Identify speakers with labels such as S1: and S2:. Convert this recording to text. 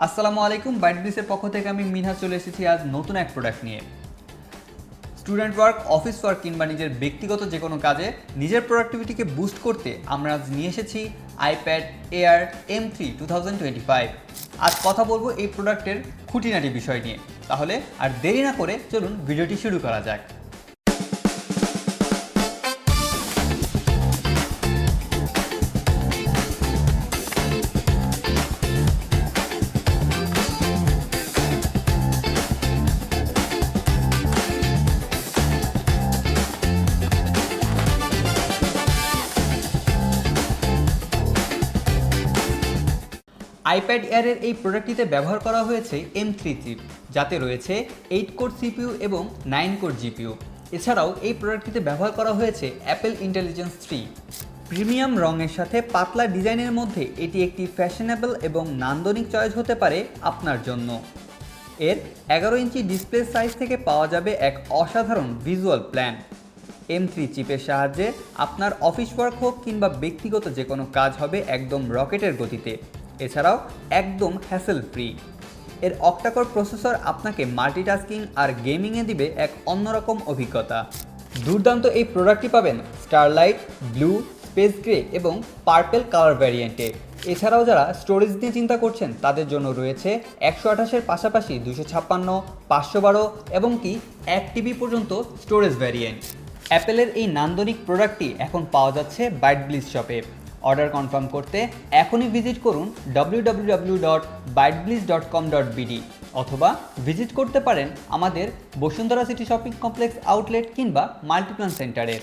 S1: আসসালামু আলাইকুম। বাইটব্লিসের পক্ষ থেকে আমি মিনহাজ চলে এসেছি আজ নতুন এক প্রোডাক্ট নিয়ে। স্টুডেন্ট ওয়ার্ক, অফিস ওয়ার্ক কিংবা নিজের ব্যক্তিগত যে কোনো কাজে নিজের প্রোডাক্টিভিটিকে বুস্ট করতে আমরা আজ নিয়ে এসেছি আইপ্যাড এয়ার M3 2025। আজ কথা বলবো এই প্রোডাক্টের খুঁটিনাটি বিষয় নিয়ে। তাহলে আর দেরি না করে চলুন ভিডিওটি শুরু করা যাক। আইপ্যাড এয়ারের এই প্রোডাক্টটিতে ব্যবহার করা হয়েছে M3 চিপ, যাতে রয়েছে 8 কোর সিপিইউ এবং 9 কোর জিপিইউ। এছাড়াও এই প্রোডাক্টটিতে ব্যবহার করা হয়েছে অ্যাপেল ইন্টেলিজেন্স 3। প্রিমিয়াম রঙের সাথে পাতলা ডিজাইনের মধ্যে এটি একটি ফ্যাশনেবল এবং নান্দনিক চয়েস হতে পারে আপনার জন্য। এর 11 ইঞ্চি ডিসপ্লে সাইজ থেকে পাওয়া যাবে এক অসাধারণ ভিজুয়াল প্ল্যান। M3 চিপের সাহায্যে আপনার অফিস ওয়ার্ক হোক কিংবা ব্যক্তিগত যে কোনো কাজ হবে একদম রকেটের গতিতে। এছাড়াও একদম হ্যাসেল ফ্রি। এর অক্টাকোর প্রসেসর আপনাকে মাল্টিটাস্কিং আর গেমিংয়ে দিবে এক অন্যরকম অভিজ্ঞতা। দুর্দান্ত এই প্রোডাক্টটি পাবেন স্টারলাইট, ব্লু, স্পেস গ্রে এবং পার্পেল কালার ভ্যারিয়েন্টে। এছাড়াও যারা স্টোরেজ নিয়ে চিন্তা করছেন তাদের জন্য রয়েছে 128-এর পাশাপাশি 256, 512 এবং কি 1 TB পর্যন্ত স্টোরেজ ভ্যারিয়েন্ট। অ্যাপেলের এই নান্দনিক প্রোডাক্টটি এখন পাওয়া যাচ্ছে বাইটব্লিস শপে। অর্ডার কনফার্ম করতে এখনই ভিজিট করুন www.bytebliss.com.bd অথবা ভিজিট করতে পারেন আমাদের Bashundhara city shopping complex outlet কিংবা মাল্টিপ্ল্যান সেন্টারে।